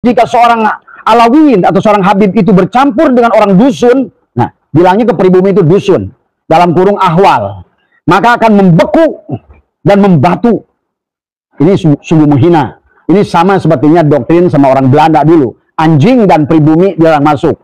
Jika seorang Alawiyin atau seorang Habib itu bercampur dengan orang dusun, nah bilangnya ke pribumi itu dusun, dalam kurung ahwal, maka akan membeku dan membatu. Ini sungguh menghina. Ini sama sebetulnya doktrin sama orang Belanda dulu, anjing dan pribumi dilarang masuk.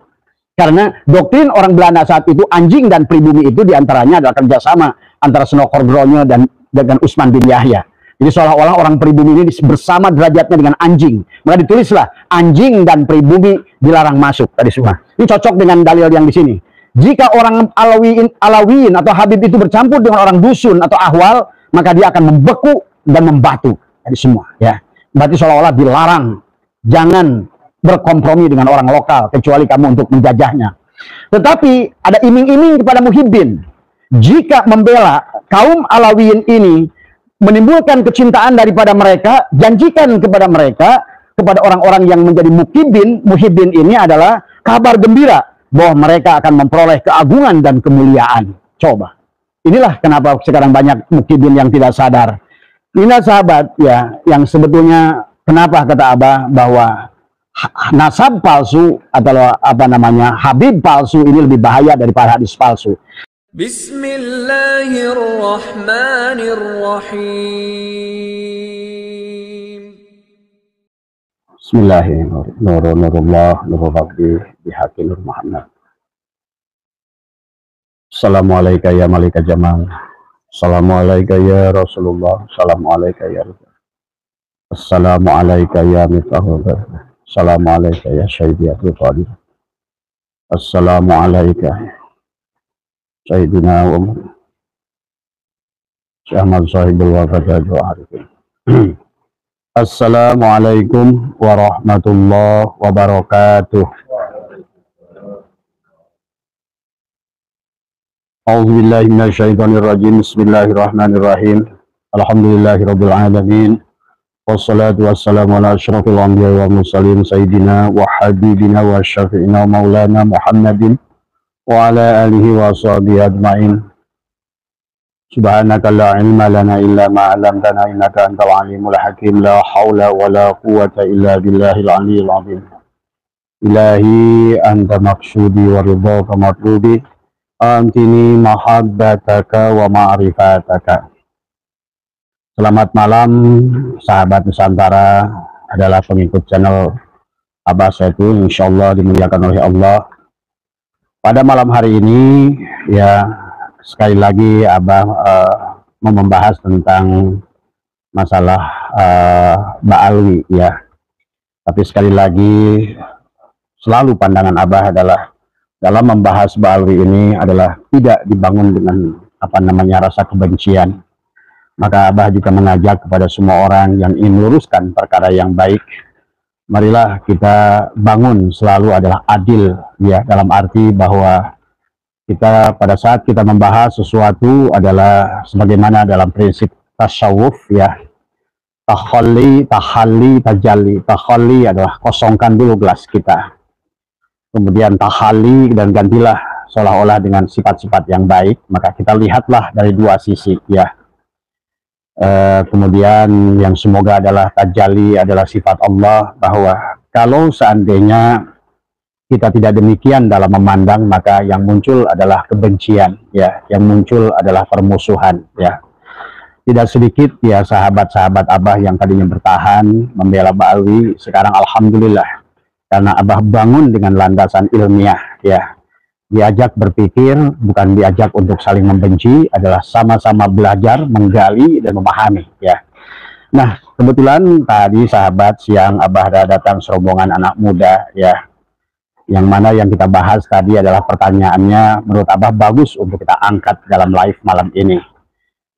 Karena doktrin orang Belanda saat itu, anjing dan pribumi itu diantaranya adalah kerjasama antara Senokorgronyo dan dengan Usman bin Yahya. Jadi seolah-olah orang pribumi ini bersama derajatnya dengan anjing. Maka ditulislah anjing dan pribumi dilarang masuk tadi semua. Ini cocok dengan dalil yang di sini. Jika orang Alawiyin atau Habib itu bercampur dengan orang dusun atau ahwal, maka dia akan membeku dan membatu tadi semua. Ya, berarti seolah-olah dilarang. Jangan berkompromi dengan orang lokal kecuali kamu untuk menjajahnya. Tetapi ada iming-iming kepada Muhyiddin. Jika membela kaum Alawiyin ini menimbulkan kecintaan daripada mereka, janjikan kepada mereka, kepada orang-orang yang menjadi Muhyiddin ini adalah kabar gembira bahwa mereka akan memperoleh keagungan dan kemuliaan. Coba. Inilah kenapa sekarang banyak Muhyiddin yang tidak sadar. Inilah sahabat ya, yang sebetulnya kenapa kata Abah bahwa nasab palsu atau apa namanya Habib palsu ini lebih bahaya daripada hadis palsu. Bismillahirrahmanirrahim. Bismillahirrahmanirrahim. Nurullah nurul rabbi bihaqi nur Muhammad. Assalamualaikum ya malika jamal. Assalamualaikum ya Rasulullah. Assalamualaikum ya Rasul. Assalamualaikum ya miftahul. Assalamualaikum ya Sayyidi Abdul Qadir. Assalamualaikum Sayyidina wa Syahmad sahibul wafat wa arifin. Assalamualaikum warahmatullahi wabarakatuh. A'udzubillahi minasyaitonirrajim. Bismillahirrahmanirrahim. Alhamdulillahirabbil alamin. Wassalatu wassalamu ala asyrafil anbiya'i wal mursalin sayyidina wa habibina wa syafi'ina wa maulana Muhammadin wa ala alihi wa sahbihi ajma'in. Subhanaka la ilma lana illa ma 'allamtana innaka antal alimul hakim. La haula wa la quwwata illa billahil aliyyil azim. Ilahi anta maqsudi wa ridhaka matlubi. Antini mahabbataka wa ma'rifataka. Selamat malam sahabat Nusantara, adalah pengikut channel Abah Setu, insyaallah dimuliakan oleh Allah. Pada malam hari ini ya sekali lagi Abah mau membahas tentang masalah Ba'alwi ya. Tapi sekali lagi selalu pandangan Abah adalah dalam membahas Ba'alwi ini adalah tidak dibangun dengan apa namanya rasa kebencian. Maka Abah juga mengajak kepada semua orang yang ingin meluruskan perkara yang baik, marilah kita bangun selalu adalah adil ya, dalam arti bahwa kita pada saat kita membahas sesuatu adalah sebagaimana dalam prinsip tasawuf ya, tahalli, tajalli. Tahalli adalah kosongkan dulu gelas kita, kemudian tahalli dan gantilah seolah-olah dengan sifat-sifat yang baik. Maka kita lihatlah dari dua sisi ya. Kemudian yang semoga adalah tajalli, adalah sifat Allah, bahwa kalau seandainya kita tidak demikian dalam memandang, maka yang muncul adalah kebencian ya, yang muncul adalah permusuhan ya. Tidak sedikit ya sahabat-sahabat Abah yang tadinya bertahan membela Ba'alwi, sekarang alhamdulillah karena Abah bangun dengan landasan ilmiah ya, diajak berpikir, bukan diajak untuk saling membenci, adalah sama-sama belajar, menggali dan memahami ya. Nah kebetulan tadi sahabat siang Abah ada datang serombongan anak muda ya, yang mana yang kita bahas tadi adalah pertanyaannya menurut Abah bagus untuk kita angkat dalam live malam ini.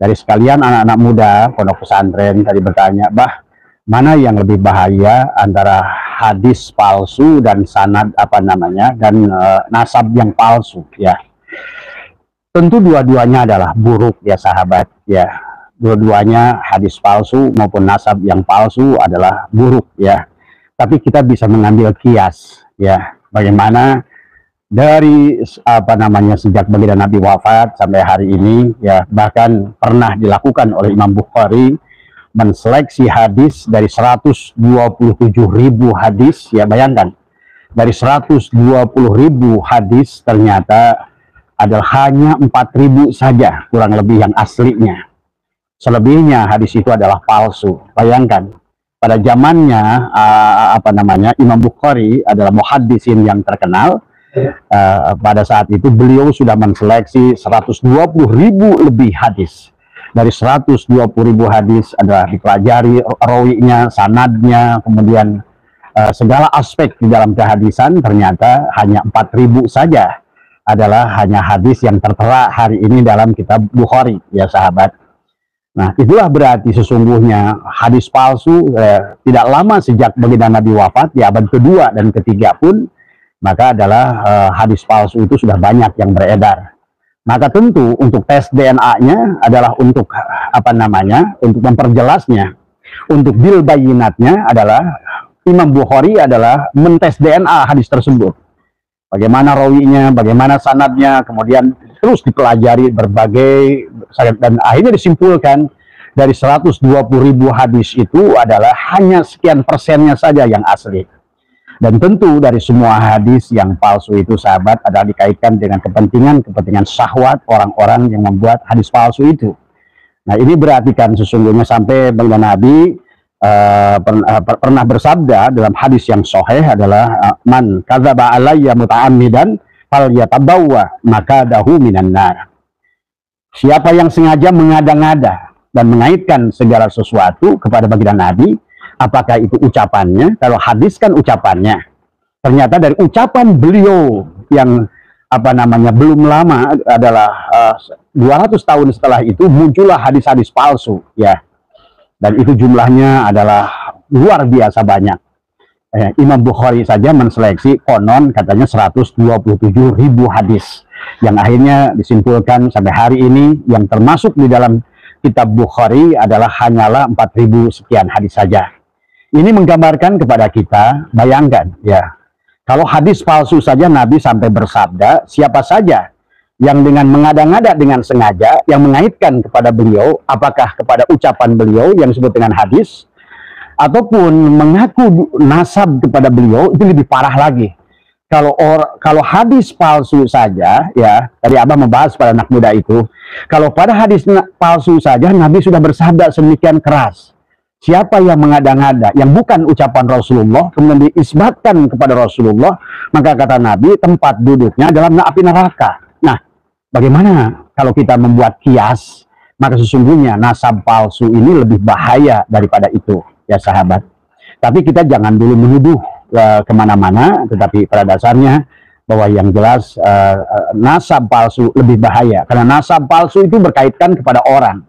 Dari sekalian anak-anak muda pondok pesantren tadi bertanya, bah mana yang lebih bahaya antara hadis palsu dan sanad apa namanya dan nasab yang palsu ya. Tentu dua-duanya adalah buruk ya sahabat ya. Dua-duanya hadis palsu maupun nasab yang palsu adalah buruk ya. Tapi kita bisa mengambil kias ya, bagaimana dari apa namanya sejak baginda Nabi wafat sampai hari ini ya, bahkan pernah dilakukan oleh Imam Bukhari menseleksi hadis dari 127.000 hadis, ya bayangkan, dari 120.000 hadis ternyata adalah hanya 4.000 saja kurang lebih yang aslinya. Selebihnya hadis itu adalah palsu. Bayangkan, pada zamannya Imam Bukhari adalah muhaddisin yang terkenal. Pada saat itu beliau sudah menseleksi 120.000 lebih hadis. Dari 120.000 hadis adalah dipelajari rawinya, sanadnya, kemudian segala aspek di dalam kehadisan. Ternyata hanya 4.000 saja adalah hanya hadis yang tertera hari ini dalam kitab Bukhari, ya sahabat. Nah, itulah berarti sesungguhnya hadis palsu tidak lama sejak baginda Nabi wafat, di abad kedua dan ketiga pun, maka adalah hadis palsu itu sudah banyak yang beredar. Maka tentu untuk tes DNA-nya adalah untuk untuk memperjelasnya, untuk bil bayinatnya adalah Imam Bukhari adalah mentes DNA hadis tersebut. Bagaimana rawinya, bagaimana sanadnya, kemudian terus dipelajari berbagai, dan akhirnya disimpulkan dari 120.000 hadis itu adalah hanya sekian persennya saja yang asli. Dan tentu dari semua hadis yang palsu itu, sahabat, adalah dikaitkan dengan kepentingan syahwat orang-orang yang membuat hadis palsu itu. Nah, ini berarti kan sesungguhnya sampai baginda Nabi pernah bersabda dalam hadis yang sahih adalah man kadzaba alayya muta'ammidan falyatabawwa maqadahu minan nar. Siapa yang sengaja mengada-ngada dan mengaitkan segala sesuatu kepada baginda Nabi, apakah itu ucapannya, kalau hadis kan ucapannya, ternyata dari ucapan beliau yang belum lama adalah 200 tahun setelah itu muncullah hadis-hadis palsu, ya. Dan itu jumlahnya adalah luar biasa banyak. Imam Bukhari saja menseleksi konon katanya 127.000 hadis. Yang akhirnya disimpulkan sampai hari ini yang termasuk di dalam kitab Bukhari adalah hanyalah 4.000 sekian hadis saja. Ini menggambarkan kepada kita, bayangkan ya, kalau hadis palsu saja Nabi sampai bersabda, siapa saja yang dengan mengada-ngada dengan sengaja, yang mengaitkan kepada beliau, apakah kepada ucapan beliau yang disebut dengan hadis, ataupun mengaku nasab kepada beliau, itu lebih parah lagi. Kalau hadis palsu saja, ya, tadi Abah membahas pada anak muda itu, kalau pada hadis palsu saja, Nabi sudah bersabda sedemikian keras. Siapa yang mengada-ngada, yang bukan ucapan Rasulullah, kemudian diisbatkan kepada Rasulullah, maka kata Nabi, tempat duduknya dalam api neraka. Nah, bagaimana kalau kita membuat kias, maka sesungguhnya nasab palsu ini lebih bahaya daripada itu, ya sahabat. Tapi kita jangan dulu menuduh kemana-mana, tetapi pada dasarnya bahwa yang jelas nasab palsu lebih bahaya. Karena nasab palsu itu berkaitan kepada orang.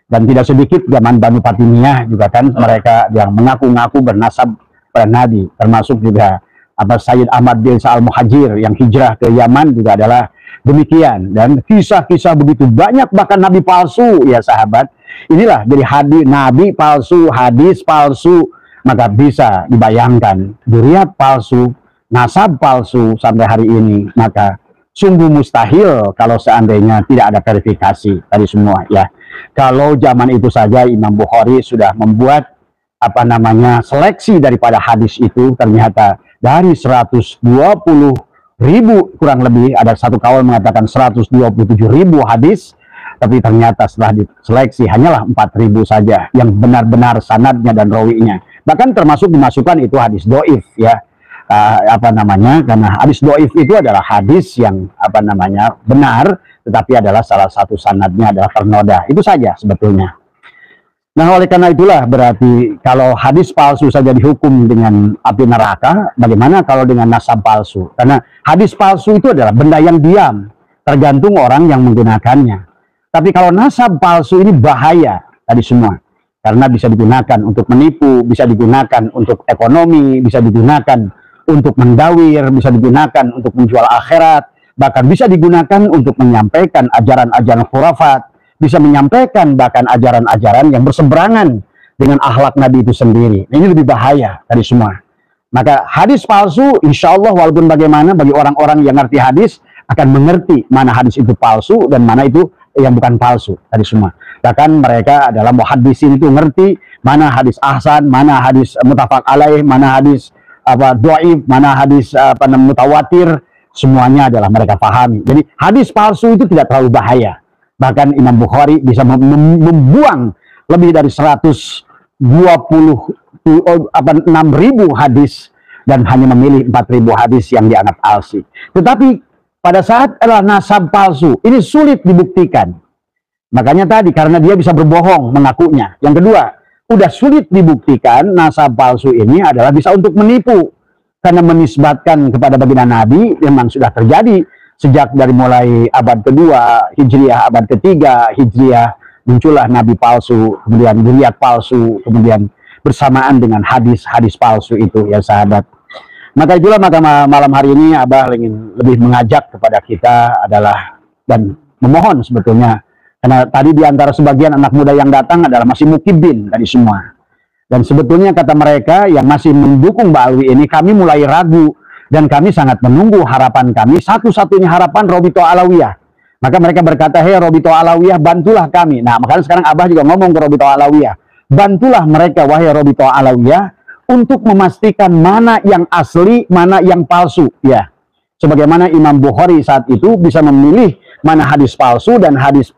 Dan tidak sedikit zaman Banu Fatimiyah juga kan mereka yang mengaku-ngaku bernasab pada Nabi, termasuk juga Sayyid Ahmad bin Sa'al Muhajir yang hijrah ke Yaman juga adalah demikian. Dan kisah-kisah begitu banyak, bahkan Nabi palsu, ya sahabat. Inilah dari hadis Nabi palsu, hadis palsu, maka bisa dibayangkan dzurriyyat palsu, nasab palsu sampai hari ini, maka sungguh mustahil kalau seandainya tidak ada verifikasi tadi semua, ya. Kalau zaman itu saja Imam Bukhari sudah membuat seleksi daripada hadis itu, ternyata dari 120.000 kurang lebih, ada satu kaul mengatakan 127.000 hadis, tapi ternyata setelah diseleksi hanyalah 4.000 saja yang benar-benar sanadnya dan rawinya. Bahkan termasuk dimasukkan itu hadis doif, ya. Karena hadis doif itu adalah hadis yang benar, tetapi adalah salah satu sanadnya adalah ternoda. Itu saja sebetulnya. Nah, oleh karena itulah berarti kalau hadis palsu saja dihukum dengan api neraka, bagaimana kalau dengan nasab palsu? Karena hadis palsu itu adalah benda yang diam, tergantung orang yang menggunakannya. Tapi kalau nasab palsu ini bahaya tadi semua. Karena bisa digunakan untuk menipu, bisa digunakan untuk ekonomi, bisa digunakan untuk mendawir, bisa digunakan untuk menjual akhirat, bahkan bisa digunakan untuk menyampaikan ajaran-ajaran khurafat, bisa menyampaikan bahkan ajaran-ajaran yang berseberangan dengan akhlak Nabi itu sendiri. Ini lebih bahaya dari semua. Maka hadis palsu, insya Allah walaupun bagaimana, bagi orang-orang yang ngerti hadis, akan mengerti mana hadis itu palsu dan mana itu yang bukan palsu tadi semua. Bahkan mereka adalah muhaddisin itu ngerti mana hadis ahsan, mana hadis muttafaq alaih, mana hadis dhaif, mana hadis mutawatir, semuanya adalah mereka pahami. Jadi hadis palsu itu tidak terlalu bahaya. Bahkan Imam Bukhari bisa membuang lebih dari 6.000 hadis dan hanya memilih 4.000 hadis yang dianggap palsu. Tetapi pada saat adalah nasab palsu, ini sulit dibuktikan. Makanya tadi karena dia bisa berbohong mengakunya. Yang kedua, udah sulit dibuktikan nasab palsu ini adalah bisa untuk menipu. Karena menisbatkan kepada baginda Nabi memang sudah terjadi sejak dari mulai abad kedua Hijriah, abad ketiga Hijriah, muncullah Nabi palsu, kemudian zuriat palsu, kemudian bersamaan dengan hadis-hadis palsu itu ya sahabat. Maka itulah maka malam hari ini Abah ingin lebih mengajak kepada kita adalah dan memohon sebetulnya karena tadi diantara sebagian anak muda yang datang adalah masih mukibin dari semua. Dan sebetulnya kata mereka yang masih mendukung Mbak Alwi ini kami mulai ragu dan kami sangat menunggu harapan kami satu-satunya harapan Robito Alawiyah. Maka mereka berkata, "Hei Robito Alawiyah, bantulah kami." Nah, makanya sekarang Abah juga ngomong ke Robito Alawiyah, bantulah mereka wahai Robito Alawiyah untuk memastikan mana yang asli, mana yang palsu, ya. Sebagaimana Imam Bukhari saat itu bisa memilih mana hadis palsu dan hadis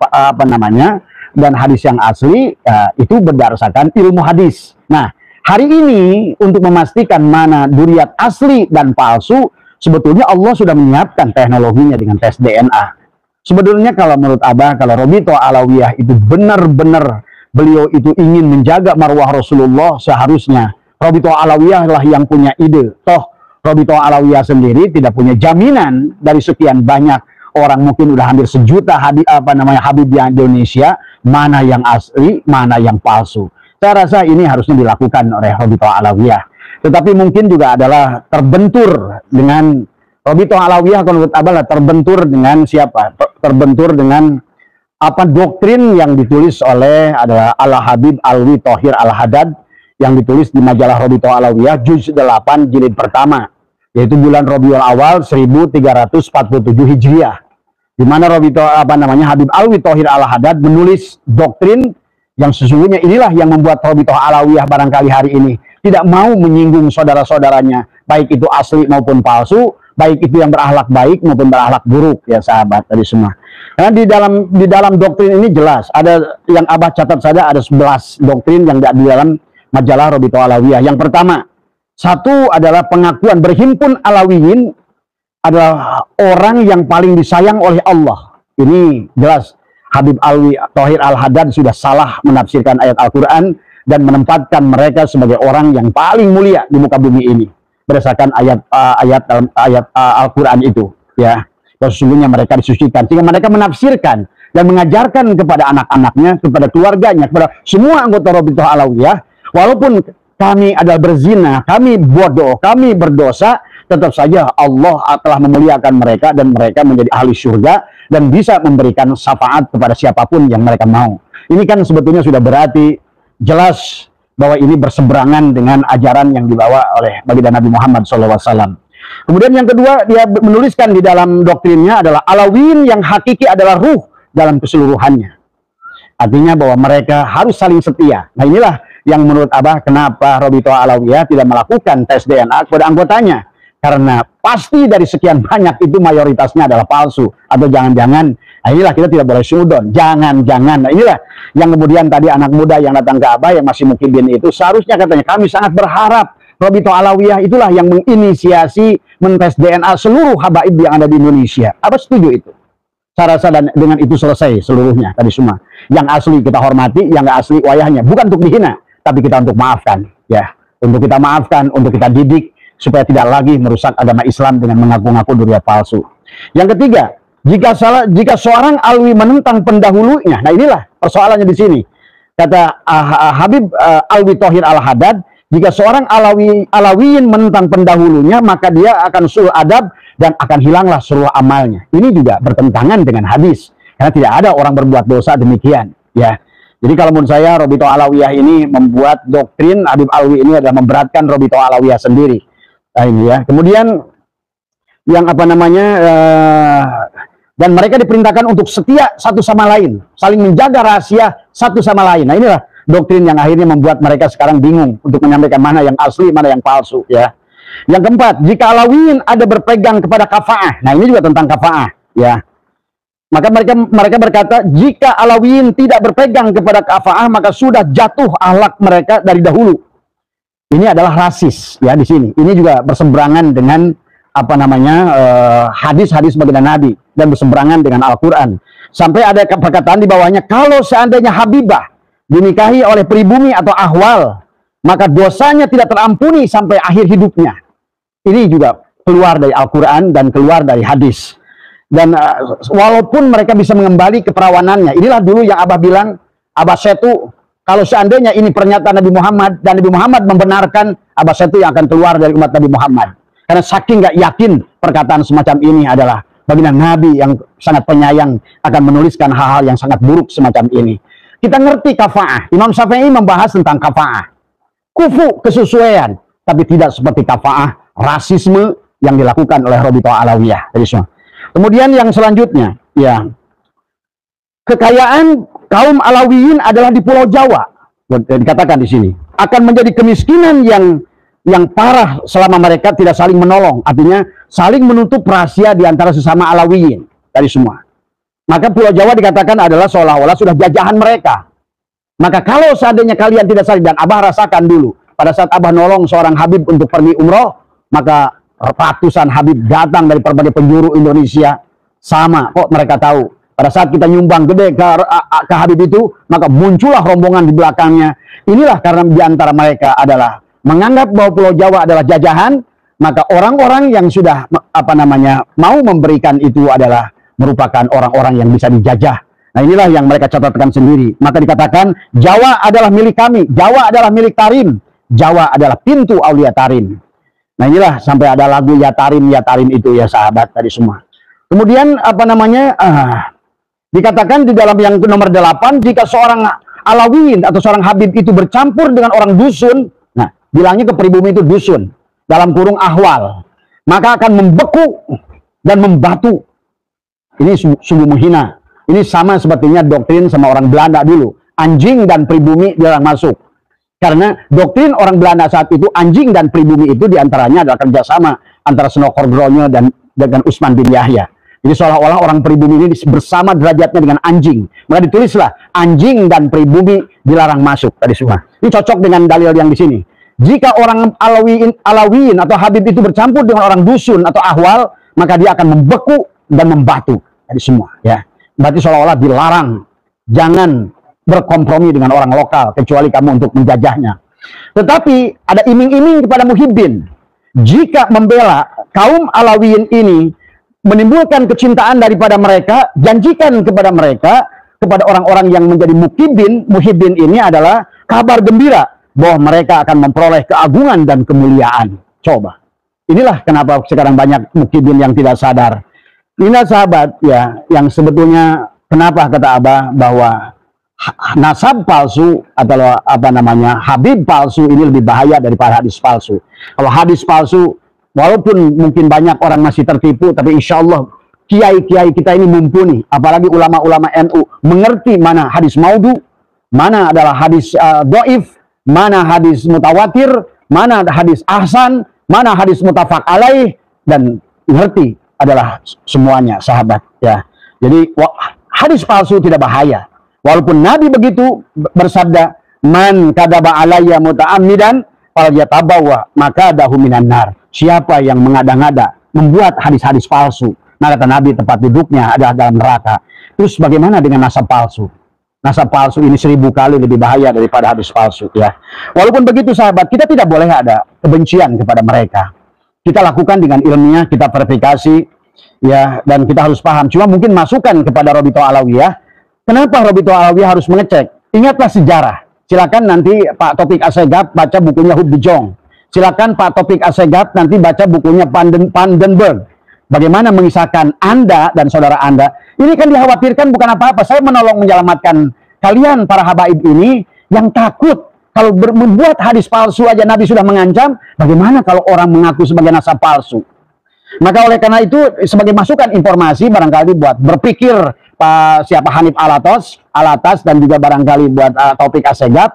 dan hadis yang asli, ya, itu berdasarkan ilmu hadis. Nah, hari ini untuk memastikan mana duriat asli dan palsu, sebetulnya Allah sudah menyiapkan teknologinya dengan tes DNA. Sebetulnya kalau menurut Abah, kalau Robito Alawiyah itu benar-benar beliau itu ingin menjaga marwah Rasulullah, seharusnya Robito Alawiyah lah yang punya ide. Toh Robito Alawiyah sendiri tidak punya jaminan dari sekian banyak orang, mungkin udah hampir sejuta Habib yang di Indonesia, mana yang asli, mana yang palsu. Saya rasa ini harusnya dilakukan oleh Robito Alawiyah. Tetapi mungkin juga adalah terbentur dengan Robito Alawiyah, kalau menurut Abah terbentur dengan siapa? Terbentur dengan doktrin yang ditulis oleh adalah Al-Habib Alwi Thohir Al-Haddad yang ditulis di majalah Robito Alawiyah juz 8 jilid pertama, yaitu bulan Rabiul Awal 1347 Hijriah, di mana Robito Habib Alwi Thohir Al-Haddad menulis doktrin yang sesungguhnya inilah yang membuat Robito Alawiyah barangkali hari ini tidak mau menyinggung saudara-saudaranya, baik itu asli maupun palsu, baik itu yang berakhlak baik maupun berakhlak buruk, ya sahabat tadi semua. Karena di dalam doktrin ini jelas ada yang Abah catat saja, ada 11 doktrin yang di dalam majalah Robito Alawiyah. Yang pertama, satu adalah pengakuan berhimpun Alawiyin adalah orang yang paling disayang oleh Allah. Ini jelas Habib Alwi Thohir Al-Haddad sudah salah menafsirkan ayat Al-Quran dan menempatkan mereka sebagai orang yang paling mulia di muka bumi ini berdasarkan ayat Al-Quran itu, ya. Sesungguhnya mereka disucikan, sehingga mereka menafsirkan dan mengajarkan kepada anak-anaknya, kepada keluarganya, kepada semua anggota Robito Alawiyah, walaupun kami adalah berzina, kami bodoh, kami berdosa, tetap saja Allah telah memuliakan mereka dan mereka menjadi ahli surga dan bisa memberikan syafaat kepada siapapun yang mereka mau. Ini kan sebetulnya sudah berarti jelas bahwa ini berseberangan dengan ajaran yang dibawa oleh baginda Nabi Muhammad SAW. Kemudian yang kedua, dia menuliskan di dalam doktrinnya adalah Alawiyin yang hakiki adalah ruh dalam keseluruhannya. Artinya bahwa mereka harus saling setia. Nah inilah yang menurut Abah kenapa Robito Alawiyah tidak melakukan tes DNA kepada anggotanya. Karena pasti dari sekian banyak itu mayoritasnya adalah palsu. Atau jangan-jangan, nah inilah kita tidak boleh sudon. Jangan-jangan. Nah inilah yang kemudian tadi anak muda yang datang ke Abah yang masih mukibin itu, seharusnya katanya kami sangat berharap Robito Alawiyah itulah yang menginisiasi mentes DNA seluruh habaib yang ada di Indonesia. Abah setuju itu. Saya rasa dan dengan itu selesai seluruhnya tadi semua. Yang asli kita hormati, yang nggak asli wayahnya. Bukan untuk dihina, tapi kita untuk maafkan. Ya, untuk kita maafkan, untuk kita didik, supaya tidak lagi merusak agama Islam dengan mengaku-ngaku duriat palsu. Yang ketiga, jika seorang alwi menentang pendahulunya, nah inilah persoalannya di sini. Kata Habib Alwi Thohir Al-Haddad, jika seorang Alawiyin menentang pendahulunya, maka dia akan suul adab dan akan hilanglah seluruh amalnya. Ini juga bertentangan dengan hadis, karena tidak ada orang berbuat dosa demikian. Ya, jadi kalau menurut saya Robito Alawiyah ini membuat doktrin Habib Alwi ini adalah memberatkan Robito Alawiyah sendiri. Nah, ini ya. Kemudian yang Dan mereka diperintahkan untuk setia satu sama lain, saling menjaga rahasia satu sama lain. Nah, inilah doktrin yang akhirnya membuat mereka sekarang bingung untuk menyampaikan mana yang asli, mana yang palsu, ya. Yang keempat, jika Alawiyin ada berpegang kepada kafa'ah. Nah, ini juga tentang kafa'ah, ya. Maka mereka berkata, jika Alawiyin tidak berpegang kepada kafa'ah, maka sudah jatuh akhlak mereka dari dahulu. Ini adalah rasis, ya, di sini. Ini juga berseberangan dengan apa namanya hadis-hadis baginda Nabi dan berseberangan dengan Al-Quran. Sampai ada perkataan di bawahnya, kalau seandainya Habibah dinikahi oleh pribumi atau ahwal, maka dosanya tidak terampuni sampai akhir hidupnya. Ini juga keluar dari Al-Quran dan keluar dari hadis. Dan walaupun mereka bisa mengembali ke perawanannya, inilah dulu yang Abah bilang, Abah Setu, kalau seandainya ini pernyataan Nabi Muhammad dan Nabi Muhammad membenarkan, Abah Setu yang akan keluar dari umat Nabi Muhammad. Karena saking gak yakin perkataan semacam ini adalah baginda Nabi yang sangat penyayang akan menuliskan hal-hal yang sangat buruk semacam ini. Kita ngerti kafa'ah. Imam Syafi'i membahas tentang kafa'ah. Kufu, kesesuaian. Tapi tidak seperti kafa'ah, rasisme yang dilakukan oleh Rabithah Alawiyah. Kemudian yang selanjutnya, ya, kekayaan kaum Alawiyin adalah di Pulau Jawa. Dikatakan di sini. Akan menjadi kemiskinan yang parah selama mereka tidak saling menolong. Artinya saling menutup rahasia di antara sesama Alawiyin dari semua. Maka Pulau Jawa dikatakan adalah seolah-olah sudah jajahan mereka. Maka kalau seandainya kalian tidak saling, dan Abah rasakan dulu pada saat Abah nolong seorang Habib untuk pergi umroh, maka ratusan Habib datang dari berbagai penjuru Indonesia. Sama kok mereka tahu. Pada saat kita nyumbang gede ke Habib itu, maka muncullah rombongan di belakangnya. Inilah karena di antara mereka adalah menganggap bahwa Pulau Jawa adalah jajahan, maka orang-orang yang sudah apa namanya mau memberikan itu adalah merupakan orang-orang yang bisa dijajah. Nah, inilah yang mereka catatkan sendiri. Maka dikatakan Jawa adalah milik kami, Jawa adalah milik Tarim, Jawa adalah pintu Aulia Tarim. Nah, inilah sampai ada lagu ya Tarim itu ya sahabat tadi semua. Kemudian apa namanya dikatakan di dalam yang nomor 8, jika seorang Alawiyin atau seorang Habib itu bercampur dengan orang dusun, nah bilangnya ke pribumi itu dusun, dalam kurung ahwal, maka akan membeku dan membatu. Ini sungguh menghina. Ini sama sepertinya doktrin sama orang Belanda dulu, anjing dan pribumi dilarang masuk. Karena doktrin orang Belanda saat itu, anjing dan pribumi itu diantaranya adalah kerjasama antara Senokor Gronyo dan dengan Usman bin Yahya. Jadi seolah-olah orang pribumi ini bersama derajatnya dengan anjing. Maka ditulislah anjing dan pribumi dilarang masuk tadi semua. Ini cocok dengan dalil yang di sini. Jika orang Alawiyin atau Habib itu bercampur dengan orang dusun atau ahwal, maka dia akan membeku dan membatu tadi semua. Ya, berarti seolah-olah dilarang, jangan berkompromi dengan orang lokal kecuali kamu untuk menjajahnya. Tetapi ada iming-iming kepada muhibbin. Jika membela kaum Alawiyin ini menimbulkan kecintaan daripada mereka, janjikan kepada mereka, kepada orang-orang yang menjadi muhibbin ini adalah kabar gembira bahwa mereka akan memperoleh keagungan dan kemuliaan. Coba. Inilah kenapa sekarang banyak muhibbin yang tidak sadar. Inilah sahabat ya, yang sebetulnya kenapa kata Abah bahwa nasab palsu atau apa namanya Habib palsu ini lebih bahaya daripada hadis palsu. Kalau hadis palsu, walaupun mungkin banyak orang masih tertipu, tapi insya Allah kiai-kiai kita ini mumpuni, apalagi ulama-ulama NU mengerti mana hadis maudhu, mana adalah hadis doif, mana hadis mutawatir, mana hadis ahsan, mana hadis mutafaq alaih, dan ngerti adalah semuanya sahabat ya. Jadi hadis palsu tidak bahaya. Walaupun Nabi begitu bersabda, man kadaba alayya muta'ammidan falyatabawa makadahu minan nar. Siapa yang mengada-ngada membuat hadis-hadis palsu, nah kata Nabi tempat duduknya adalah dalam neraka. Terus bagaimana dengan nasab palsu? Nasab palsu ini 1000 kali lebih bahaya daripada hadis palsu ya. Walaupun begitu sahabat, kita tidak boleh ada kebencian kepada mereka. Kita lakukan dengan ilmiah, kita verifikasi ya, dan kita harus paham. Cuma mungkin masukan kepada Rabithah Alawiyah. Kenapa Rabithah Alawiyah harus mengecek? Ingatlah sejarah. Silakan nanti Pak Taufik Assegaf baca bukunya Hub Bijong. Silakan Pak Taufik Assegaf nanti baca bukunya Pandenberg. Bagaimana mengisahkan Anda dan saudara Anda. Ini kan dikhawatirkan bukan apa-apa. Saya menolong menyelamatkan kalian para habaib ini yang takut. Kalau membuat hadis palsu aja Nabi sudah mengancam. Bagaimana kalau orang mengaku sebagai nasab palsu? Maka oleh karena itu sebagai masukan informasi barangkali buat berpikir siapa Hanif Alatas dan juga barangkali buat Taufik Assegaf,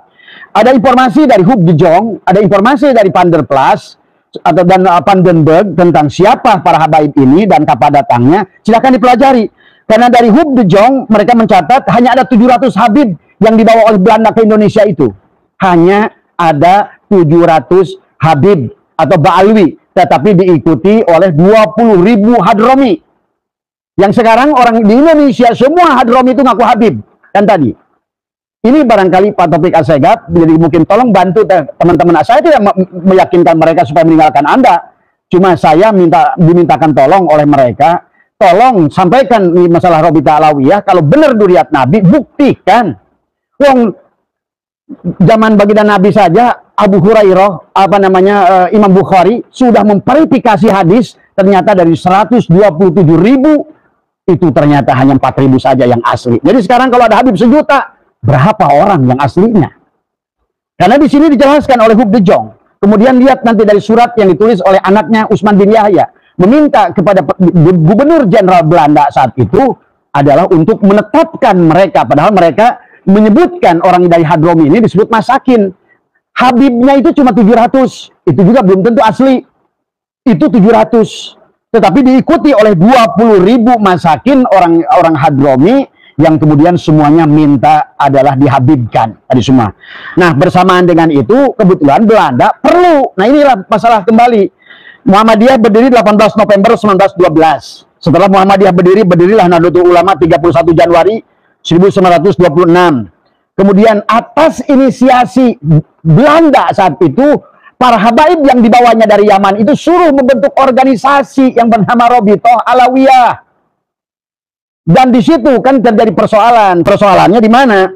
ada informasi dari Huub de Jong, ada informasi dari Van der Plas dan Vandenberg tentang siapa para habaib ini dan kapan datangnya, silakan dipelajari. Karena dari Huub de Jong mereka mencatat hanya ada 700 habib yang dibawa oleh Belanda ke Indonesia itu. Hanya ada 700 habib atau ba'alwi, tetapi diikuti oleh 20.000 hadromi. Yang sekarang orang di Indonesia semua hadromi itu ngaku habib. Kan tadi. Ini barangkali Pak Taufik Assegaf, jadi mungkin tolong bantu teman-teman. Saya tidak meyakinkan mereka supaya meninggalkan Anda. Cuma saya dimintakan tolong oleh mereka. Tolong sampaikan nih masalah Robita Alawiyah. Kalau benar duriat Nabi, buktikan. Wong zaman baginda Nabi saja, Abu Hurairah, Imam Bukhari sudah memverifikasi hadis, ternyata dari 127.000 itu ternyata hanya 4.000 saja yang asli. Jadi sekarang kalau ada Habib 1 juta, berapa orang yang aslinya? Karena di sini dijelaskan oleh Huub de Jong. Kemudian lihat nanti dari surat yang ditulis oleh anaknya Utsman bin Yahya, meminta kepada Gubernur Jenderal Belanda saat itu adalah untuk menetapkan mereka, padahal mereka menyebutkan orang dari Hadromi ini disebut masakin. Habibnya itu cuma 700, itu juga belum tentu asli. Itu 700, tetapi diikuti oleh 20.000 masakin orang Hadromi yang kemudian semuanya minta adalah dihabibkan tadi semua. Nah, bersamaan dengan itu kebetulan Belanda perlu. Nah, inilah masalah kembali. Muhammadiyah berdiri 18 November 1912. Setelah Muhammadiyah berdirilah Nahdlatul Ulama 31 Januari 1926. Kemudian atas inisiasi Belanda saat itu, para habaib yang dibawanya dari Yaman itu suruh membentuk organisasi yang bernama Robitoh Alawiyah. Dan di situ kan terjadi persoalan. Persoalannya di mana?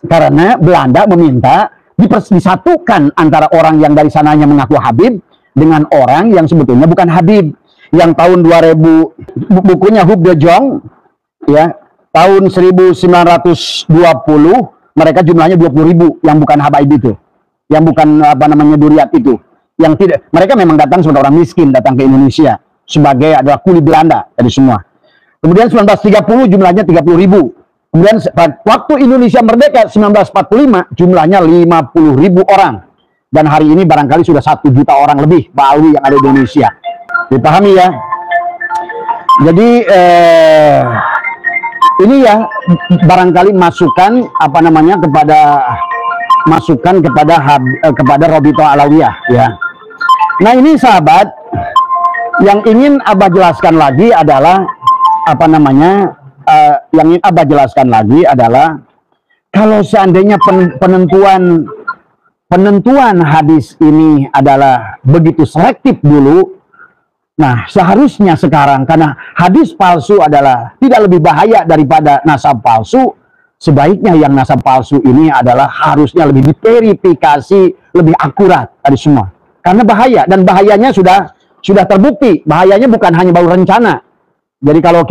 Karena Belanda meminta disatukan antara orang yang dari sananya mengaku habib dengan orang yang sebetulnya bukan habib. Yang tahun 2000 bukunya Huub de Jong ya, tahun 1920 mereka jumlahnya 20.000 yang bukan habaib itu, yang bukan duriat itu, yang tidak, mereka memang datang sebagai orang miskin, datang ke Indonesia sebagai adalah kuli Belanda dari semua. Kemudian 1930 jumlahnya 30.000. Kemudian waktu Indonesia merdeka 1945 jumlahnya 50.000 orang. Dan hari ini barangkali sudah 1 juta orang lebih Ba'alwi yang ada di Indonesia. Dipahami ya. Jadi ini ya barangkali masukan kepada Robitoh Alawiyah ya. Nah, ini sahabat, yang ingin Abah jelaskan lagi adalah kalau seandainya penentuan hadis ini adalah begitu selektif dulu. Nah, seharusnya sekarang karena hadis palsu adalah tidak lebih bahaya daripada nasab palsu, sebaiknya yang nasab palsu ini adalah harusnya lebih diverifikasi, lebih akurat tadi semua. Karena bahaya, dan bahayanya sudah terbukti. Bahayanya bukan hanya baru rencana. Jadi kalau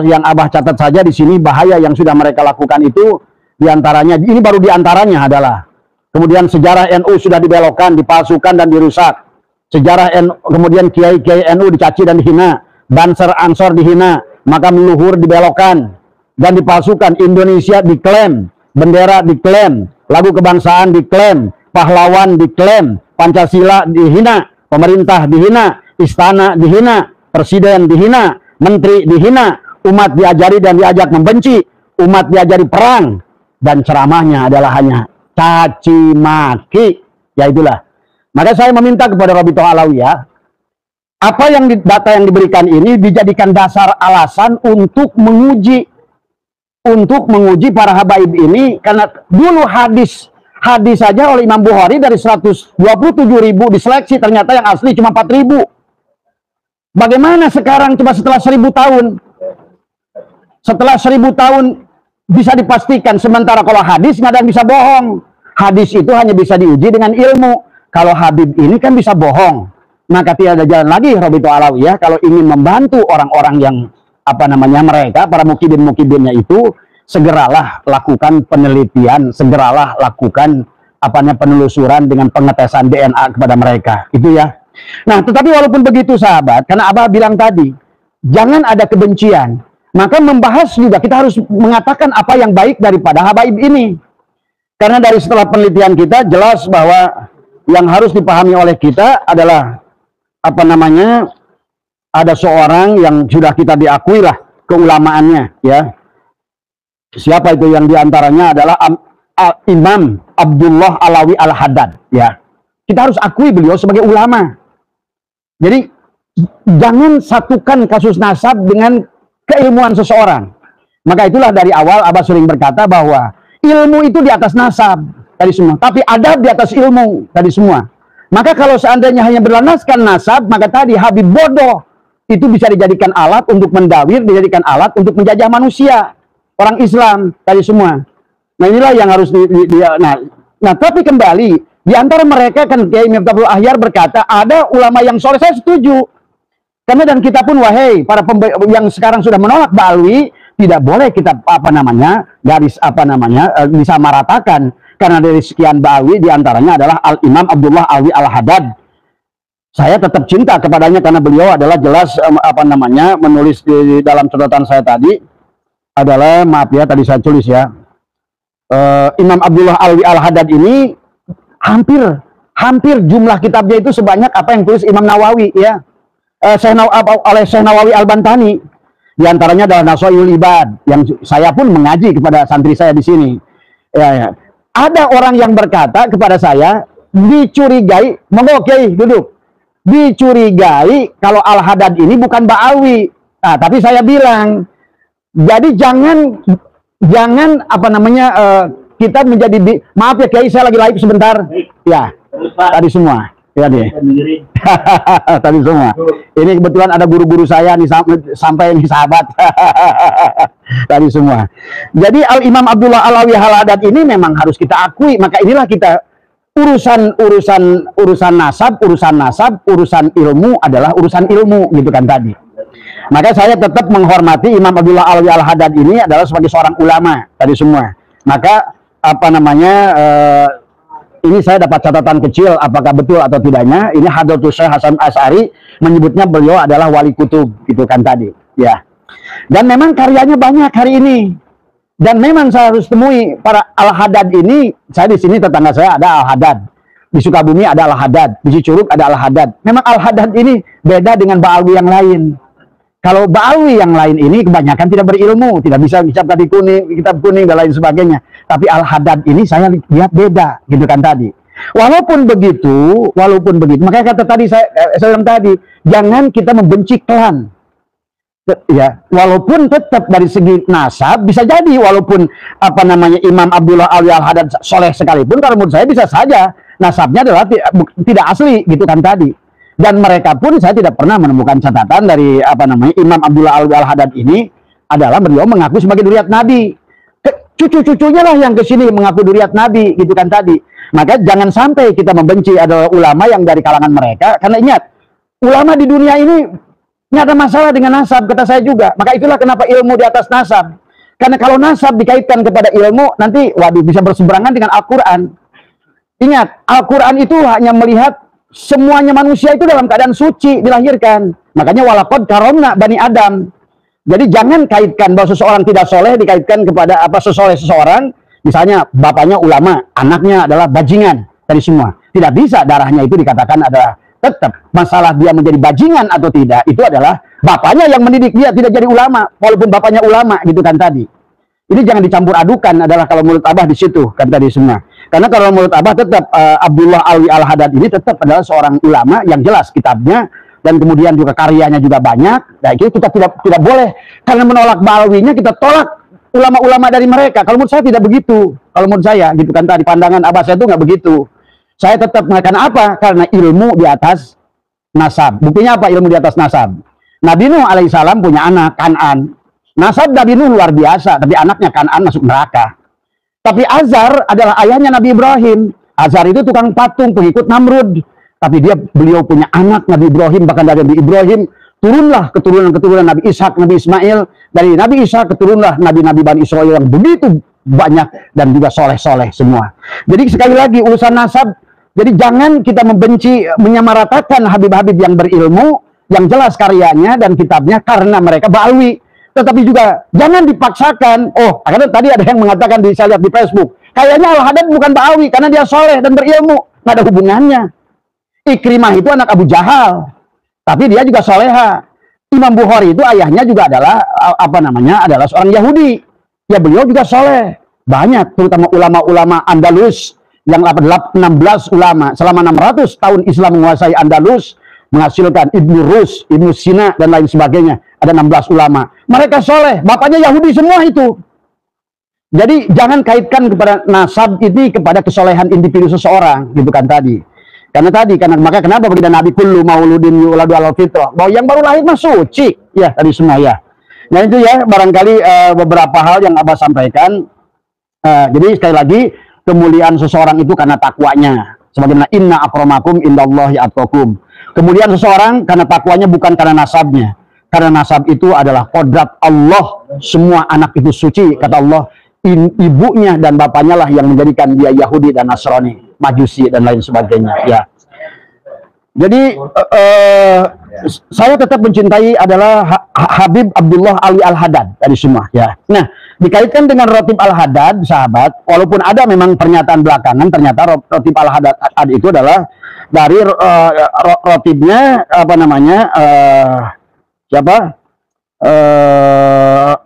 yang Abah catat saja di sini, bahaya yang sudah mereka lakukan itu diantaranya, ini baru diantaranya adalah kemudian sejarah NU sudah dibelokkan, dipalsukan dan dirusak. Sejarah NU, kemudian kiai-kiai NU dicaci dan dihina, Banser Ansor dihina, makam luhur dibelokkan dan dipalsukan. Indonesia diklaim, bendera diklaim, lagu kebangsaan diklaim, pahlawan diklaim, Pancasila dihina, pemerintah dihina, istana dihina, presiden dihina, menteri dihina, umat diajari dan diajak membenci, umat diajari perang, dan ceramahnya adalah hanya caci maki. Ya itulah. Maka saya meminta kepada Robitoh Alawiyah, apa yang data yang diberikan ini dijadikan dasar alasan untuk menguji para habaib ini, karena dulu hadis saja oleh Imam Bukhari dari 127.000 diseleksi, ternyata yang asli cuma 4.000. Bagaimana sekarang coba setelah 1.000 tahun? Setelah 1.000 tahun bisa dipastikan, sementara kalau hadis nggak ada yang bisa bohong. Hadis itu hanya bisa diuji dengan ilmu. Kalau Habib ini kan bisa bohong, maka tidak ada jalan lagi Robitoh Alawiyah kalau ingin membantu orang-orang yang mereka para mukibin-mukibinnya itu, segeralah lakukan penelitian, segeralah lakukan penelusuran dengan pengetesan DNA kepada mereka. Itu ya. Nah, tetapi walaupun begitu sahabat, karena Abah bilang tadi, jangan ada kebencian. Maka membahas juga, kita harus mengatakan apa yang baik daripada habaib ini. Karena dari setelah penelitian kita, jelas bahwa yang harus dipahami oleh kita adalah, apa namanya, ada seorang yang sudah kita diakui lah keulamaannya, ya. Siapa itu? Yang diantaranya adalah Imam Abdullah Alawi Al-Haddad, ya. Kita harus akui beliau sebagai ulama. Jadi jangan satukan kasus nasab dengan keilmuan seseorang. Maka itulah dari awal Abah sering berkata bahwa ilmu itu di atas nasab tadi semua, tapi adab di atas ilmu tadi semua. Maka kalau seandainya hanya berlandaskan nasab, maka tadi Habib bodoh itu bisa dijadikan alat untuk mendawir, dijadikan alat untuk menjajah manusia, orang Islam tadi semua. Nah, inilah yang harus nah tapi kembali, di antara mereka kan Kiai Miftahul Ahyar berkata ada ulama yang soleh, saya setuju. Karena dan kita pun, wahai para yang sekarang sudah menolak Ba'alwi, tidak boleh kita disamaratakan. Karena dari sekian Ba'alwi diantaranya adalah Imam Abdullah Alwi Al-Haddad. Saya tetap cinta kepadanya karena beliau adalah jelas menulis di dalam catatan saya tadi adalah, maaf ya tadi saya tulis ya, Imam Abdullah Alwi Al-Haddad ini hampir jumlah kitabnya itu sebanyak apa yang tulis Imam Nawawi, ya. Oleh Syekh Nawawi Al-Bantani. Di antaranya adalah Nasoihul Ibad, yang saya pun mengaji kepada santri saya di sini. Ya. Ada orang yang berkata kepada saya, dicurigai, monggo Kiai duduk, dicurigai kalau Al-Haddad ini bukan Ba'alwi. Nah, tapi saya bilang, jadi jangan kita menjadi, maaf ya Kiai, saya lagi live sebentar. Ya, tadi semua. Ya deh. Tadi semua. Ini kebetulan ada guru-guru saya nih sampai nih sahabat. Tadi semua. Jadi Al-Imam Abdullah Alawi Al-Haddad ini memang harus kita akui. Maka inilah kita urusan nasab, urusan ilmu adalah urusan ilmu, gitu kan tadi. Maka saya tetap menghormati Imam Abdullah Alawi Al-Haddad ini adalah sebagai seorang ulama tadi semua. Maka ini saya dapat catatan kecil, apakah betul atau tidaknya. Ini Hadratus Syekh Hasan Asy'ari menyebutnya beliau adalah wali kutub, gitu kan tadi, ya. Dan memang karyanya banyak hari ini. Dan memang saya harus temui para Al-Haddad ini. Saya di sini tetangga saya ada Al-Haddad, di Sukabumi ada Al-Haddad, di Cicurug ada Al-Haddad. Memang Al-Haddad ini beda dengan Ba'alwi yang lain. Kalau Ba'alwi yang lain ini kebanyakan tidak berilmu, tidak bisa kitab kuning dan lain sebagainya. Tapi Al-Haddad ini saya lihat beda, gitu kan tadi. Walaupun begitu, makanya kata tadi saya bilang tadi, jangan kita membenci klan. Ya, walaupun tetap dari segi nasab bisa jadi, walaupun Imam Abdullah Alwi Al-Haddad soleh sekalipun, kalau menurut saya bisa saja nasabnya adalah tidak asli, gitu kan tadi. Dan mereka pun saya tidak pernah menemukan catatan dari Imam Abdullah Alwi Al-Haddad ini adalah beliau mengaku sebagai duriat Nabi. Cucu-cucunya lah yang kesini mengaku duriat Nabi, gitu kan tadi. Maka jangan sampai kita membenci adalah ulama yang dari kalangan mereka. Karena ingat, ulama di dunia ini nggak ada masalah dengan nasab, kata saya juga. Maka itulah kenapa ilmu di atas nasab. Karena kalau nasab dikaitkan kepada ilmu, nanti waduh bisa berseberangan dengan Al-Quran. Ingat, Al-Quran itu hanya melihat semuanya manusia itu dalam keadaan suci dilahirkan. Makanya walaqad karomna Bani Adam. Jadi jangan kaitkan bahwa seseorang tidak soleh dikaitkan kepada seseorang. Misalnya bapaknya ulama, anaknya adalah bajingan dari semua. Tidak bisa darahnya itu dikatakan adalah, tetap masalah dia menjadi bajingan atau tidak, itu adalah bapaknya yang mendidik dia tidak jadi ulama, walaupun bapaknya ulama, gitu kan tadi. Ini jangan dicampur adukan, adalah kalau menurut Abah di situ kan tadi semua. Karena kalau menurut Abah tetap Abdullah Alwi Al-Haddad ini tetap adalah seorang ulama yang jelas kitabnya dan kemudian juga karyanya juga banyak. Nah, itu kita tidak boleh karena menolak Ba'alwinya kita tolak ulama-ulama dari mereka. Kalau menurut saya tidak begitu. Kalau menurut saya gitu kan tadi pandangan Abah saya itu nggak begitu. Saya tetap mengatakan apa? Karena ilmu di atas nasab. Buktinya apa ilmu di atas nasab? Nabi Nuh alaihissalam punya anak Kan'an. Nasab Nabi Nuh luar biasa, tapi anaknya Kan'an masuk neraka. Tapi Azar adalah ayahnya Nabi Ibrahim. Azar itu tukang patung, pengikut Namrud. Tapi beliau punya anak Nabi Ibrahim, bahkan dari Nabi Ibrahim turunlah keturunan Nabi Ishak, Nabi Ismail. Dari Nabi Ishak keturunlah Nabi-Nabi Bani Israel yang begitu banyak dan juga soleh-soleh semua. Jadi sekali lagi urusan nasab Jadi jangan kita membenci, menyamaratakan Habib-Habib yang berilmu, yang jelas karyanya dan kitabnya karena mereka Ba'alwi. Tetapi juga jangan dipaksakan. Oh, karena tadi ada yang mengatakan, saya lihat di Facebook, kayaknya Al-Haddad bukan Ba'alwi karena dia soleh dan berilmu. Nggak ada hubungannya. Ikrimah itu anak Abu Jahal, tapi dia juga soleha. Imam Bukhari itu ayahnya juga adalah adalah seorang Yahudi. Ya beliau juga soleh. Banyak, terutama ulama-ulama Andalus yang 16 ulama selama 600 tahun Islam menguasai Andalus, menghasilkan Ibnu Rus, Ibnu Sina dan lain sebagainya. Ada 16 ulama. Mereka soleh, bapaknya Yahudi semua itu. Jadi jangan kaitkan kepada nasab ini kepada kesolehan individu seseorang, gitu kan tadi. Karena maka kenapa bagi Nabi kullu mauludin yuladu ala fitrah, bahwa yang baru lahir mah suci, ya tadi semua ya. Nah itu ya barangkali beberapa hal yang Abah sampaikan. Jadi sekali lagi, kemuliaan seseorang itu karena takwanya. Sebagaimana inna akramakum indallahi atqakum. Kemuliaan seseorang karena takwanya, bukan karena nasabnya. Karena nasab itu adalah kodrat Allah. Semua anak itu suci, kata Allah. Ibunya dan bapaknya lah yang menjadikan dia Yahudi dan Nasrani, Majusi dan lain sebagainya. Ya. Jadi saya tetap mencintai adalah Habib Abdullah Ali Al-Haddad tadi semua. Ya. Nah, dikaitkan dengan Ratib Al-Haddad, sahabat, walaupun ada memang pernyataan belakangan, ternyata Ratib Al-Haddad itu adalah dari Ratibnya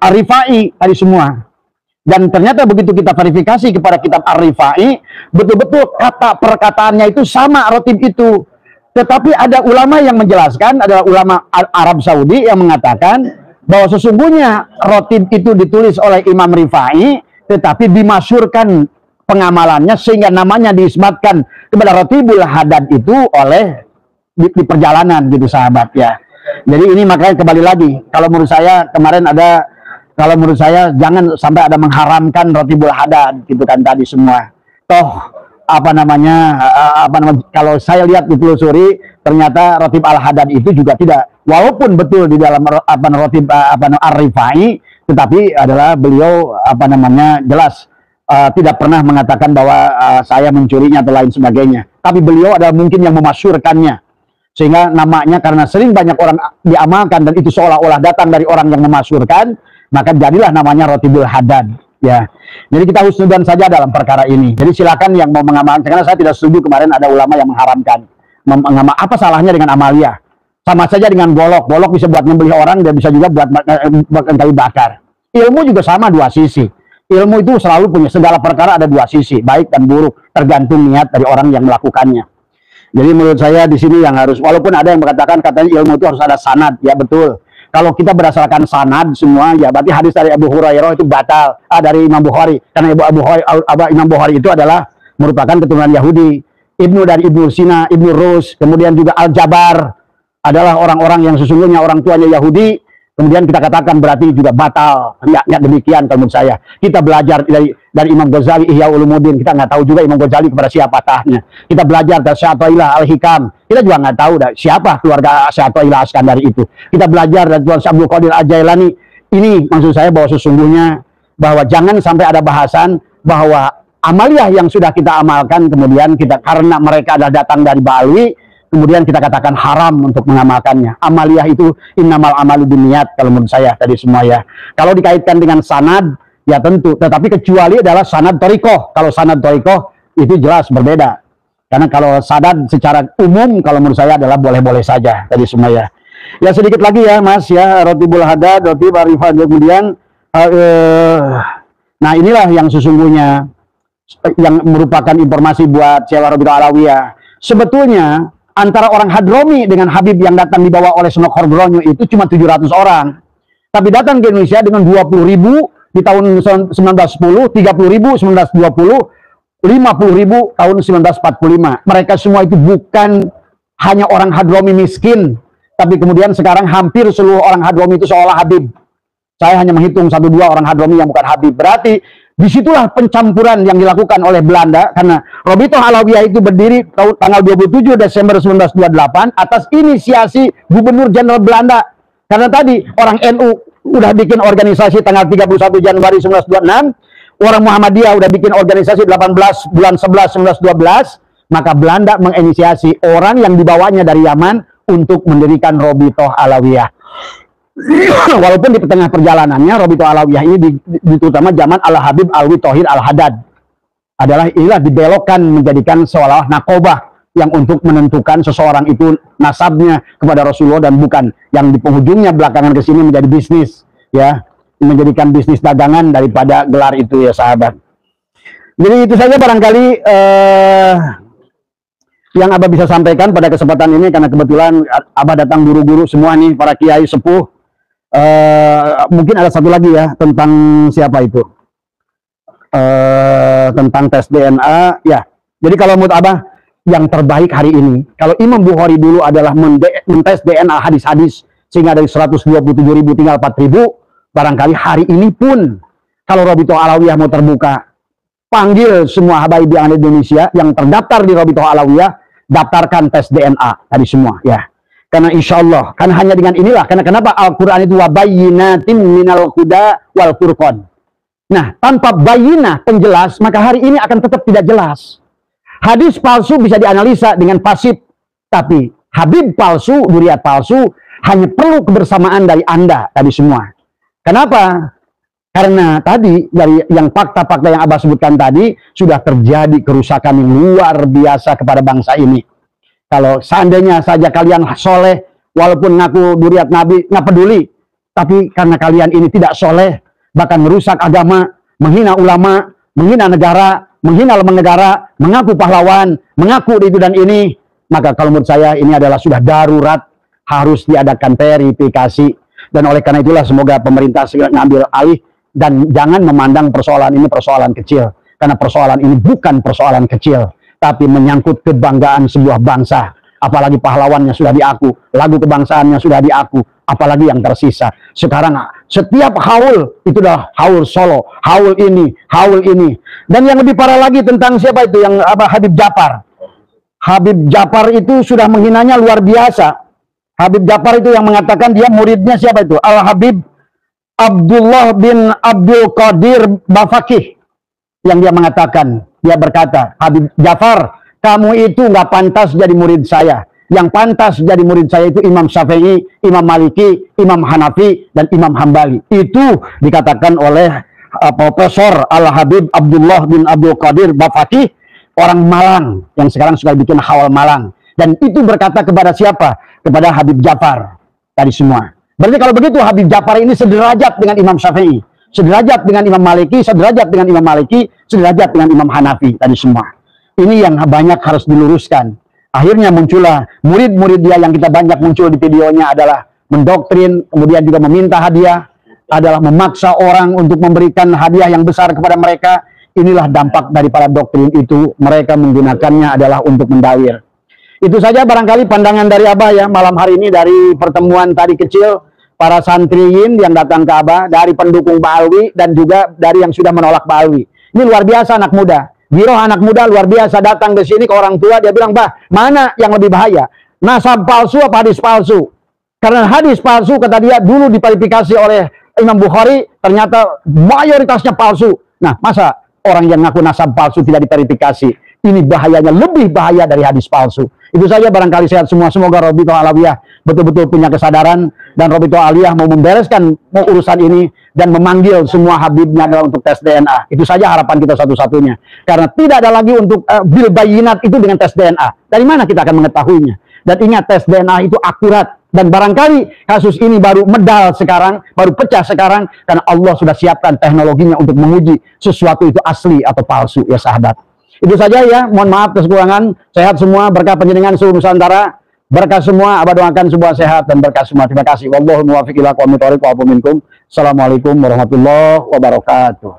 Ar-Rifai tadi semua. Dan ternyata begitu kita verifikasi kepada kitab Ar-Rifai, betul-betul kata perkataannya itu sama Ratib itu. Tetapi ada ulama yang menjelaskan, adalah ulama Arab Saudi yang mengatakan bahwa sesungguhnya Ratib itu ditulis oleh Imam Rifai, tetapi dimasyhurkan pengamalannya sehingga namanya diisbatkan kepada Ratibul Haddad itu oleh di perjalanan gitu sahabat ya. Jadi ini makanya kembali lagi, kalau menurut saya kemarin ada, kalau menurut saya jangan sampai ada mengharamkan Ratibul Haddad gitu kan tadi semua. Toh kalau saya lihat ditelusuri, ternyata Ratib Al-Haddad itu juga tidak, walaupun betul di dalam Ratib Ar-Rifai, tetapi adalah beliau jelas tidak pernah mengatakan bahwa saya mencurinya atau lain sebagainya. Tapi beliau adalah mungkin yang memasyhurkannya, sehingga namanya karena sering banyak orang diamalkan dan itu seolah-olah datang dari orang yang memasyhurkan, maka jadilah namanya Ratibul Haddad. Ya, jadi kita husnudzon saja dalam perkara ini. Jadi silakan yang mau mengamalkan, karena saya tidak setuju kemarin ada ulama yang mengharamkan. Apa salahnya dengan amalia? Sama saja dengan golok. Golok bisa buat membeli orang dan bisa juga buat kayu bakar. Ilmu juga sama, dua sisi. Ilmu itu selalu punya, segala perkara ada dua sisi, baik dan buruk, tergantung niat dari orang yang melakukannya. Jadi menurut saya di sini yang harus, walaupun ada yang mengatakan katanya ilmu itu harus ada sanad, ya betul. Kalau kita berdasarkan sanad semua, ya berarti hadis dari Abu Hurairah itu batal, dari Imam Bukhari. Karena Imam Bukhari itu adalah merupakan keturunan Yahudi. Ibnu dari Ibnu Sina, Ibnu Rus, kemudian juga Al-Jabar adalah orang-orang yang sesungguhnya orang tuanya Yahudi. Kemudian kita katakan berarti juga batal. Ya demikian kalau menurut saya. Kita belajar dari Imam Ghazali, Ihya Ulumuddin. Kita nggak tahu juga Imam Ghazali kepada siapa tahnya. Kita belajar dari Syatailah Al-Hikam. Kita juga nggak tahu siapa keluarga Syatailah Askandari itu. Kita belajar dari Tuan Abdul Qadir Al-Jailani. Ini maksud saya bahwa sesungguhnya bahwa jangan sampai ada bahasan bahwa amaliyah yang sudah kita amalkan kemudian kita karena mereka adalah datang dari Ba'alwi, kemudian kita katakan haram untuk mengamalkannya. Amaliyah itu innamal amalu binniyat kalau menurut saya tadi semua ya. Kalau dikaitkan dengan sanad, ya tentu. Tetapi kecuali adalah sanad thariqah. Kalau sanad thariqah itu jelas berbeda. Karena kalau sanad secara umum kalau menurut saya adalah boleh-boleh saja tadi semua ya. Ya sedikit lagi ya Mas ya, Ratibul Haddad, Ratib Arifan, kemudian nah inilah yang sesungguhnya yang merupakan informasi buat Syekh Rabi'ah Alawiyah. Sebetulnya antara orang Hadromi dengan Habib yang datang dibawa oleh Senok Hordronyo itu cuma 700 orang. Tapi datang ke Indonesia dengan 20.000 di tahun 1910, 30.000 1920, 50.000 tahun 1945. Mereka semua itu bukan hanya orang Hadromi miskin, tapi kemudian sekarang hampir seluruh orang Hadromi itu seolah Habib. Saya hanya menghitung 1-2 orang Hadromi yang bukan Habib. Berarti disitulah pencampuran yang dilakukan oleh Belanda, karena Robitoh Alawiyah itu berdiri tanggal 27 Desember 1928 atas inisiasi Gubernur Jenderal Belanda. Karena tadi orang NU udah bikin organisasi tanggal 31 Januari 1926, orang Muhammadiyah udah bikin organisasi 18 bulan 11 1912, maka Belanda menginisiasi orang yang dibawanya dari Yaman untuk mendirikan Robitoh Alawiyah. Walaupun di tengah perjalanannya Robitoh Alawiyah ini terutama zaman Al-Habib Alwi Thohir Al-Haddad adalah inilah dibelokkan menjadikan seolah nakobah yang untuk menentukan seseorang itu nasabnya kepada Rasulullah dan bukan, yang di penghujungnya belakangan ke sini menjadi bisnis, ya, menjadikan bisnis dagangan daripada gelar itu, ya sahabat. Jadi itu saja barangkali yang Abah bisa sampaikan pada kesempatan ini, karena kebetulan Abah datang guru-guru semua nih, para kiai sepuh. Mungkin ada satu lagi ya tentang siapa itu, tentang tes DNA ya. Jadi kalau menurut Abah yang terbaik hari ini, kalau Imam Bukhari dulu adalah mentes DNA hadis-hadis sehingga dari 127.000 tinggal 4.000, barangkali hari ini pun kalau Robitoh Alawiyah mau terbuka, panggil semua habaib yang ada di Indonesia yang terdaftar di Robitoh Alawiyah, daftarkan tes DNA tadi semua ya. Karena insya Allah, kan hanya dengan inilah, karena kenapa Al-Quran itu wabayyinatin minal huda wal furqan. Nah, tanpa bayinah penjelas, maka hari ini akan tetap tidak jelas. Hadis palsu bisa dianalisa dengan pasif, tapi Habib palsu, duriat palsu, hanya perlu kebersamaan dari Anda tadi semua. Kenapa? Karena tadi dari yang fakta-fakta yang Abah sebutkan tadi, sudah terjadi kerusakan yang luar biasa kepada bangsa ini. Kalau seandainya saja kalian soleh, walaupun ngaku duriat Nabi, nggak peduli. Tapi karena kalian ini tidak soleh, bahkan merusak agama, menghina ulama, menghina negara, menghina lembaga negara, mengaku pahlawan, mengaku itu dan ini, maka kalau menurut saya ini adalah sudah darurat, harus diadakan verifikasi. Dan oleh karena itulah semoga pemerintah segera ngambil alih dan jangan memandang persoalan ini persoalan kecil. Karena persoalan ini bukan persoalan kecil, tapi menyangkut kebanggaan sebuah bangsa. Apalagi pahlawannya sudah diaku, lagu kebangsaannya sudah diaku, apalagi yang tersisa. Sekarang setiap haul itu adalah haul Solo, haul ini, haul ini. Dan yang lebih parah lagi tentang siapa itu, yang Habib Jafar. Habib Jafar itu sudah menghinanya luar biasa. Habib Jafar itu yang mengatakan dia muridnya siapa itu? Al-Habib Abdullah bin Abdul Qadir Bafakih. Yang dia mengatakan, dia berkata, Habib Jafar, kamu itu nggak pantas jadi murid saya. Yang pantas jadi murid saya itu Imam Syafi'i, Imam Maliki, Imam Hanafi, dan Imam Hambali. Itu dikatakan oleh Profesor Al-Habib Abdullah bin Abdul Qadir Bafakih, orang Malang, yang sekarang suka bikin hawal Malang. Dan itu berkata kepada siapa? Kepada Habib Jafar. Tadi semua. Berarti kalau begitu Habib Jafar ini sederajat dengan Imam Syafi'i, sederajat dengan Imam Maliki, sederajat dengan Imam Maliki, sederajat dengan Imam Hanafi, tadi semua. Ini yang banyak harus diluruskan. Akhirnya muncullah murid-murid dia yang kita banyak muncul di videonya adalah mendoktrin, kemudian juga meminta hadiah, adalah memaksa orang untuk memberikan hadiah yang besar kepada mereka. Inilah dampak daripada doktrin itu, mereka menggunakannya adalah untuk mendawir. Itu saja barangkali pandangan dari Abah ya malam hari ini dari pertemuan tadi kecil, para santriin yang datang ke Abah, dari pendukung Ba'alwi dan juga dari yang sudah menolak Ba'alwi. Ini luar biasa anak muda. Giroh anak muda luar biasa datang ke sini ke orang tua, dia bilang, "Bah, mana yang lebih bahaya? Nasab palsu apa hadis palsu?" Karena hadis palsu kata dia dulu diverifikasi oleh Imam Bukhari, ternyata mayoritasnya palsu. Nah, masa orang yang ngaku nasab palsu tidak diverifikasi? Ini bahayanya lebih bahaya dari hadis palsu. Itu saja barangkali sehat semua. Semoga Robitoh Alawiyah betul-betul punya kesadaran dan Robitoh Alawiyah mau membereskan urusan ini dan memanggil semua habibnya adalah untuk tes DNA. Itu saja harapan kita satu-satunya. Karena tidak ada lagi untuk bil bayinat itu dengan tes DNA. Dari mana kita akan mengetahuinya? Dan ingat, tes DNA itu akurat. Dan barangkali kasus ini baru medal sekarang, baru pecah sekarang, karena Allah sudah siapkan teknologinya untuk menguji sesuatu itu asli atau palsu, ya sahabat. Itu saja ya, mohon maaf atas kekurangan. Sehat semua, berkah panjenengan seluruh Nusantara. Berkah semua, Abah doakan semua sehat dan berkah semua. Terima kasih. Wallahu muwaffiq ila aqwamit thoriq wa afu minkum. Assalamualaikum warahmatullahi wabarakatuh.